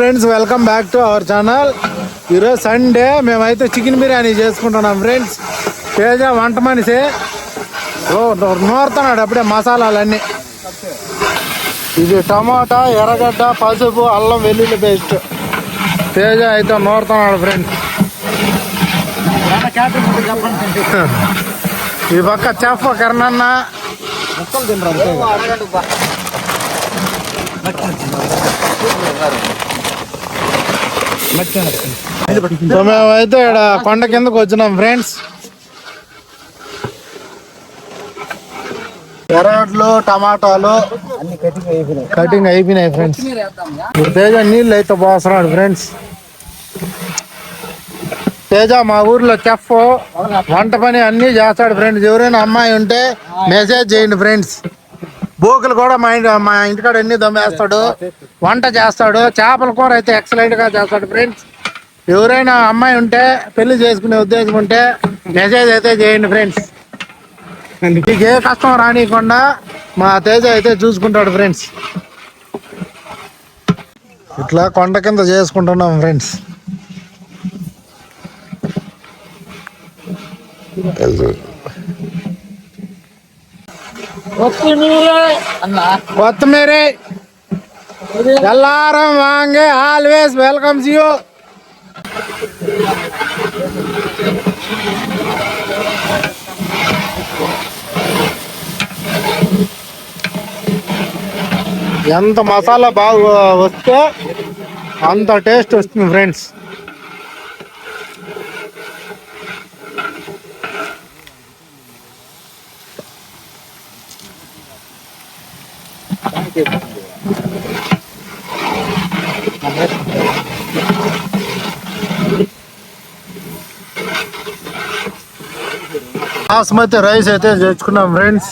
Friends, welcome back to our channel. ఈరోజు Sunday, మేమైతే chicken biryani చేసుకుంటున్నాం ఫ్రెండ్స్. తేజ వంట మనిషి నూరుతున్నాడు అప్పుడే మసాలాలన్నీ. ఇది టమాటా, ఎర్రగడ్డ, పసుపు, అల్లం వెల్లుల్లి పేస్ట్. తేజ అయితే నూరుతున్నాడు ఫ్రెండ్స్. ఈ పక్క చెఫ్ కిరణన్న ముక్కలు తింటారు. మేమైతే ఇక్కడ కొండ కిందకు వచ్చినాం ఫ్రెండ్స్. ఎర్రగడ్డలు, టమాటాలు కటింగ్ అయిపోయినాయి ఫ్రెండ్స్. ఇప్పుడు తేజ నీళ్ళు అయితే పోస్తున్నాడు ఫ్రెండ్స్. తేజ మా ఊర్లో చెఫ్, వంట పని అన్నీ చేస్తాడు ఫ్రెండ్స్. ఎవరైనా అమ్మాయి ఉంటే మెసేజ్ చేయండి ఫ్రెండ్స్. బోకులు కూడా మా ఇంటికాడ ఎన్ని దమ్మేస్తాడు, వంట చేస్తాడు. చేపల కూర అయితే ఎక్సలెంట్ గా చేస్తాడు ఫ్రెండ్స్. ఎవరైనా అమ్మాయి ఉంటే, పెళ్లి చేసుకునే ఉద్దేశం ఉంటే మెసేజ్ అయితే చేయండి ఫ్రెండ్స్. మీకు ఏ కష్టం రానియకుండా మా తేజ అయితే చూసుకుంటాడు ఫ్రెండ్స్. ఇట్లా కొండ కింద చేసుకుంటున్నాం ఫ్రెండ్స్. కొత్తిమీర ఎల్లారం వాంగే ఆల్వేస్ వెల్కమ్స్ యూ. ఎంత మసాలా బాగా వస్తే అంత టేస్ట్ వస్తుంది ఫ్రెండ్స్. బాస్మతి రైస్ అయితే తెచ్చుకున్నాం ఫ్రెండ్స్.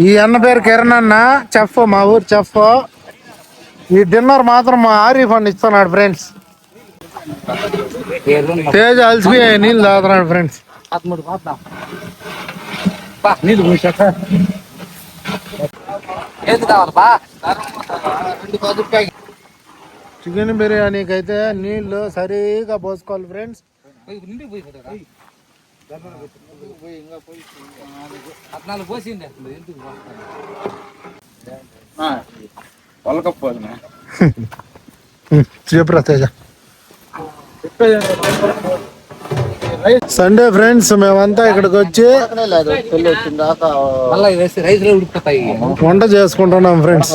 ఈ అన్న పేరు కిరణ్ అన్న, చెఫ్, మా ఊరు చెఫ్. ఈ డిన్నర్ మాత్రం మా ఆరిఫ్ అని ఇస్తున్నాడు ఫ్రెండ్స్. తేజ అలసిపోయి నీళ్ళు తాగుతున్నాడు ఫ్రెండ్స్. చికెన్ బిర్యానీకి అయితే నీళ్లు సరిగా పోసుకోవాలి ఫ్రెండ్స్. చెప్పురా తేజ. సండే ఫ్రెండ్స్, మేమంతా ఇక్కడికి వచ్చి వంట చేసుకుంటున్నాం ఫ్రెండ్స్.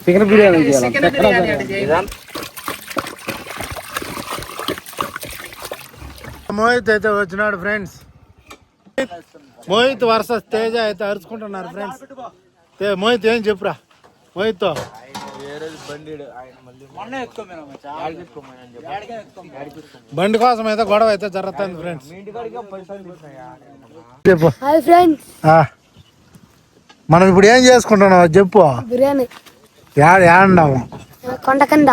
చికెన్ బిర్యానీ మోహిత్ అయితే వచ్చినాడు ఫ్రెండ్స్. మోహిత్ వర్సెస్ తేజ అయితే అరుచుకుంటున్నారు ఫ్రెండ్స్. మోహిత్ ఏం చెప్పురా మోహిత్ తో. బండి కోసం అయితే గొడవ అయితే జరుగుతుంది ఫ్రెండ్స్. చెప్పు. మనం ఇప్పుడు ఏం చేసుకుంటున్నావు చెప్పు. బిర్యానీ ఏడాము కొండ కింద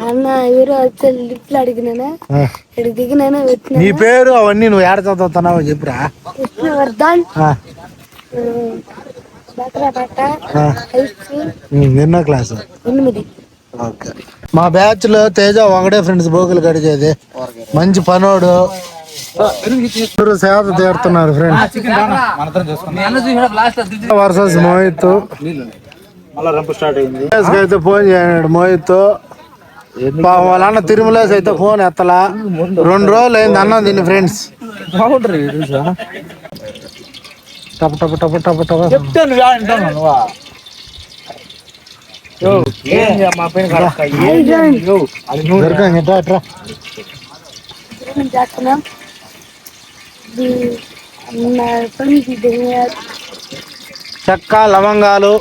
అన్న ఎవరు వచ్చి లిఫ్ట్లు అడిగినాను, ఇక్కడ దిగినాను. నీ పేరు అవన్నీ నువ్వు ఏడ చదువుతున్నావు చెప్పురా. విష్ణువర్ధన్, బక్రాపట్ట, ఎన్నో క్లాసు? 8. ఓకే. మా బ్యాచ్ లో తేజ ఒకడే ఫ్రెండ్స్ బోగులు కడిగేది. మంచి పనోడు. సేద తీరుతున్నారు ఫ్రెండ్స్. వర్సెస్ మోహిత్. అయితే ఫోన్ చేయనాడు మోహిత్. వాళ్ళ అన్న తిరుమలేసి అయితే ఫోన్ ఎత్తలా. 2 రోజులు అయింది అన్నం తిని ఫ్రెండ్స్. టప టప టప టప టప చెప్తాను. చెక్క, లవంగాలు,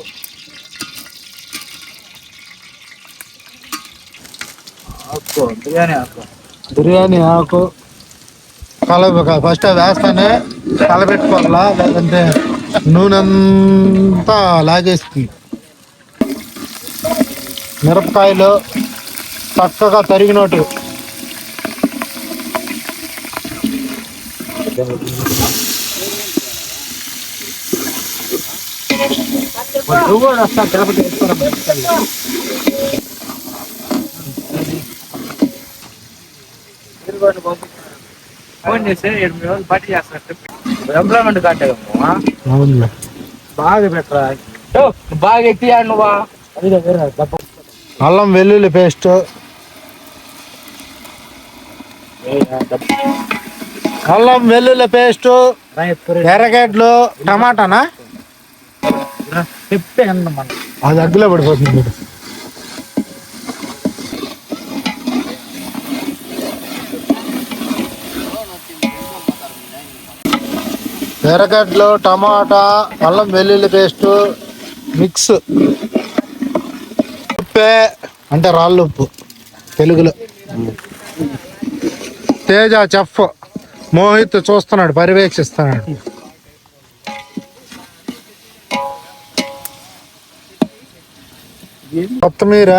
బిర్యానీ ఆకు ఫస్ట్ వేస్తానే కలబెట్టుకోవాలా, లేదంటే నూనె అంతా లాగేస్తుంది. మిరపకాయలు చక్కగా తరిగినట్టు. ఫోన్ చేస్తే 8 రోజులు పార్టీ చేస్తున్నట్టు ఎంప్లాయ్మెంట్ కార్డు అవునులే. బాగా పెట్టరా బాగా ఎత్తియా నువ్వా. అల్లం వెల్లుల్లి పేస్ట్, అల్లం వెల్లుల్లి పేస్ట్, ఎర్రగడ్డలు, టమాటానా చెప్తే మనం అది అగ్గిలో పడిపోతుంది మీరు. ఎర్రగడ్డలు, టమాటా, అల్లం వెల్లుల్లి పేస్ట్ మిక్స్. ఉప్పే అంటే రాళ్ళు ఉప్పు తెలుగులో. తేజ చెఫ్ మోహిత్ చూస్తున్నాడు, పర్యవేక్షిస్తున్నాడు. కొత్తిమీర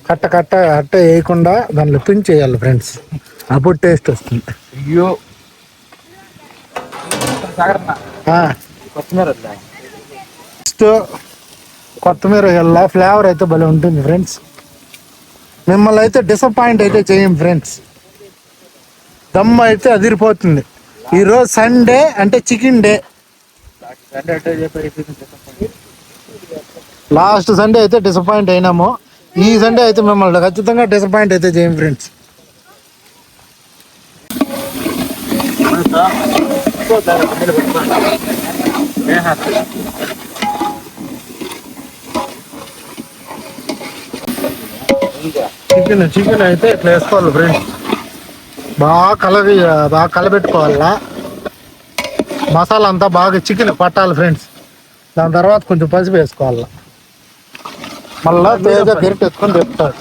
కట్ట కట్ట అట్ట వేయకుండా దానిలో పిండి చేయాలి ఫ్రెండ్స్, అప్పుడు టేస్ట్ వస్తుంది. అయ్యో కొత్తిమీర కొత్తిమీర వల్ల ఫ్లేవర్ అయితే భలే ఉంటుంది ఫ్రెండ్స్. మిమ్మల్ని అయితే డిసప్పాయింట్ అయితే చేయం ఫ్రెండ్స్. దమ్ అయితే అదిరిపోతుంది. ఈరోజు సండే అంటే చికెన్ డే. లాస్ట్ సండే అయితే డిసప్పాయింట్ అయినాము. ఈ సండే అయితే మిమ్మల్ని ఖచ్చితంగా డిసప్పాయింట్ అయితే చేయం ఫ్రెండ్స్. చికెన్ అయితే ఇట్లా వేసుకోవాలి ఫ్రెండ్స్. బాగా కలబెట్టుకోవాలా. మసాలా అంతా బాగా చికెన్ పట్టాలి ఫ్రెండ్స్. దాని తర్వాత కొంచెం పసుపు వేసుకోవాలా. మళ్ళా తేజ గరిట ఎత్తుకొని చెప్తాడు.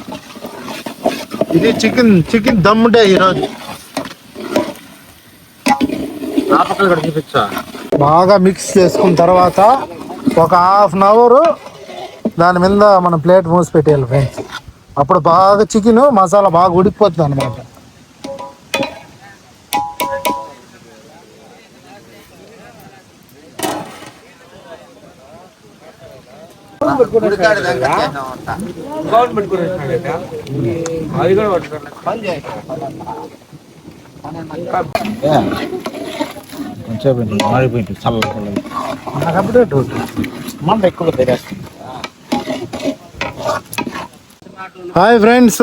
ఇది చికెన్ దమ్ డే ఈరోజు. బాగా మిక్స్ చేసుకున్న తర్వాత ఒక ½ అవర్ దాని మీద మనం ప్లేట్ మూసి పెట్టేయాలి ఫ్రెండ్స్. అప్పుడు బాగా చికెన్ మసాలా బాగా ఉడికిపోతుంది అనమాట. హాయ్ ఫ్రెండ్స్,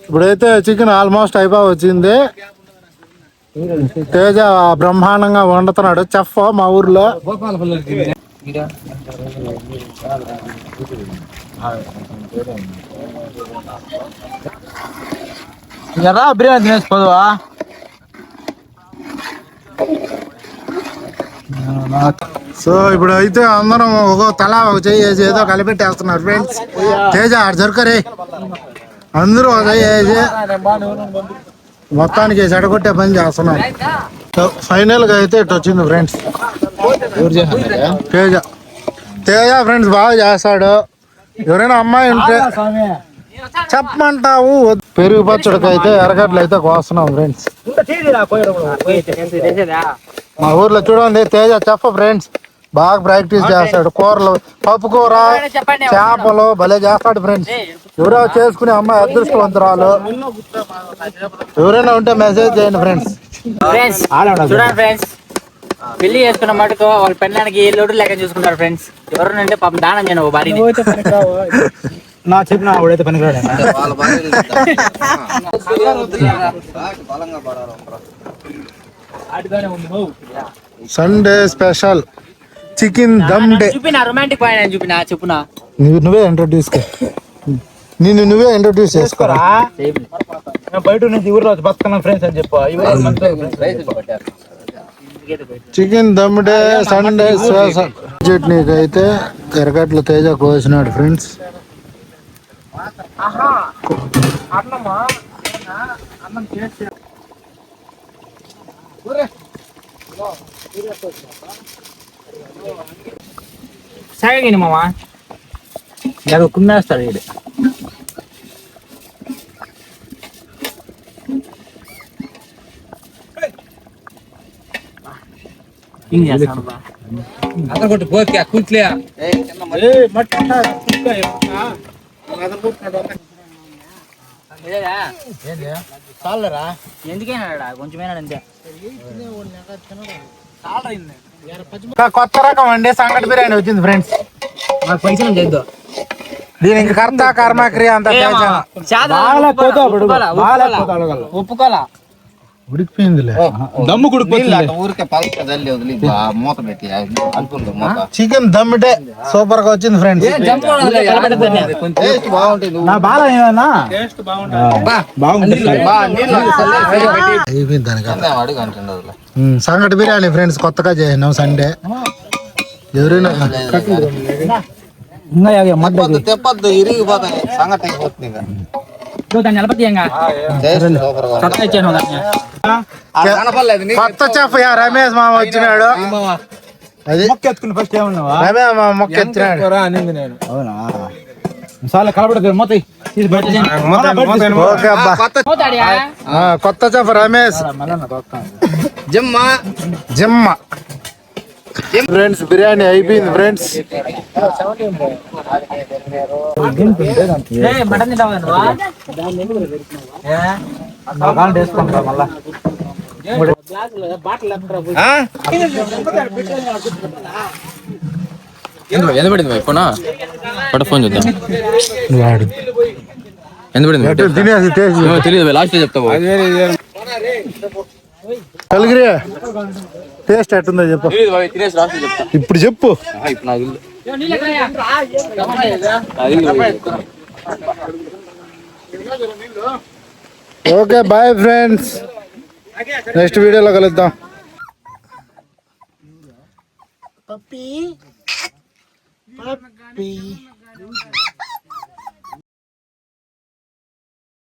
ఇప్పుడైతే చికెన్ ఆల్మోస్ట్ అయిపోయి వచ్చింది. తేజ బ్రహ్మాండంగా వండుతున్నాడు చెఫ్ మా ఊర్లో. బిర్యానీ తినేసిపోదువా. సో ఇప్పుడు అయితే అందరం తలా ఒక చెయ్యి వేసి ఏదో కలిపెట్టేస్తున్నారు ఫ్రెండ్స్. తేజ ఆడు జరుకరే అందరూ ఒక చెయ్యి వేసి మొత్తానికి చెడగొట్టే పని చేస్తున్నాం. సో ఫైనల్ గా అయితే ఇటు వచ్చింది ఫ్రెండ్స్. తేజ ఫ్రెండ్స్ బాగా చేస్తాడు. ఎవరైనా అమ్మాయి ఉంటే చెప్పమంటావు. పెరుగు పచ్చడికి అయితే ఎర్రగడ్డలు అయితే కోస్తున్నాం ఫ్రెండ్స్. మా ఊర్లో చూడండి తేజ చెఫ్ ఫ్రెండ్స్, బాగా ప్రాక్టీస్ చేస్తాడు. కూరలు, పప్పు కూర, చేపలు భలే చేస్తాడు ఫ్రెండ్స్. ఎవరో చేసుకునే అమ్మాయి అదృష్టవంతురాలు. ఎవరైనా ఉంటే మెసేజ్ చేయండి ఫ్రెండ్స్. చూడండి ఫ్రెండ్స్, పెళ్లి చేసుకున్న మటుకు వాళ్ళ పెళ్ళానికి ఏ లోటు లేక చూసుకుంటారు ఫ్రెండ్స్. ఎవరైనా పాపం దానం చేయను భార్య నా చెప్పిన ఆవిడైతే పనికిరాడు. Sunday special chicken dum day. చూపిన రొమాంటిక్ పాయింట్ చూపిన చెప్పునా. నువ్వే ఇంట్రొడ్యూస్ నువ్వే ఇంట్రొడ్యూస్ చేసుకోరా. బయట నుంచి ఊర్లో బతుకున్నాం ఫ్రెండ్స్ అని చెప్పు. Chicken dum day Sunday special. చట్నీకి అయితే ఎర్రగడ్డలు తేజ కోసినాడు ఫ్రెండ్స్. అన్నం సాగండి మామ ఇలా కుమ్మేస్తాడు వీడు ఏం చేస్తాను బా అందరు కొట్టు పోతే కూర్చులే చాలరా ఎందుకైనా కొంచెమేనా అంతే కొత్త రకం అండి సంగటి బిర్యానీ వచ్చింది ఫ్రెండ్స్. మాకు పైసలు చేద్దాం దీనికి కర్త కర్మక్రియ అంతా ఒప్పుకోలా ఉడికిపోయిందిలే. దమ్ము కుడిపోతుంది ఊరికే పలక తల్లి వదిలి మూత పెట్టి అనుకుంది మూత చికెన్ దమ్మిటే సూపర్ గా వచ్చింది ఫ్రెండ్స్. టేస్ట్ బాగుంటుంది అయిపోయింది దానికి. అడుగు అంటుండదు సంగటి బిర్యానీ ఫ్రెండ్స్ కొత్తగా చేసినాం సండే. ఎవరైనా తెప్పద్దు ఇరిగిపోతాయి సంగతి అయిపోతుంది ఇక. దాన్ని నిలబడియంగా టేస్ట్ సూపర్ గా సత్తా ఇచ్చాను దాన్ని కొత్త చెఫ్ రమేష్ మామ వచ్చినాడు. అది ఎత్తుకుని ఫస్ట్ ఏమన్నావా రమేష్ మామ మొక్క ఎత్తినాడు. అనింది నేను అవునా చాలా కలపడదు మొత్తం ఓకే అబ్బా. కొత్త చెఫ్ రమేష్ జిమ్మ జిమ్మ ఫ్రెండ్స్. బిర్యానీ అయిపోయింది ఫ్రెండ్స్. మటన్ తింటావా వేసుకుంటా మళ్ళా ఎంత పడింది ఫోనా పట్ట ఫోన్ చూద్దాం వాడు ఎంత పడింది ఎటు తినేసి టేస్ట్ ఏమో తెలియదు లాస్ట్ చెప్తావు కలిగిరి టేస్ట్ ఎట్టుందో చెప్పు తినేసి లాస్ట్ చెప్తా ఇప్పుడు చెప్పు. ఇప్పుడు నాకు ఓకే బాయ్ ఫ్రెండ్స్. నెక్స్ట్ వీడియోలో కలుద్దాం. పప్పి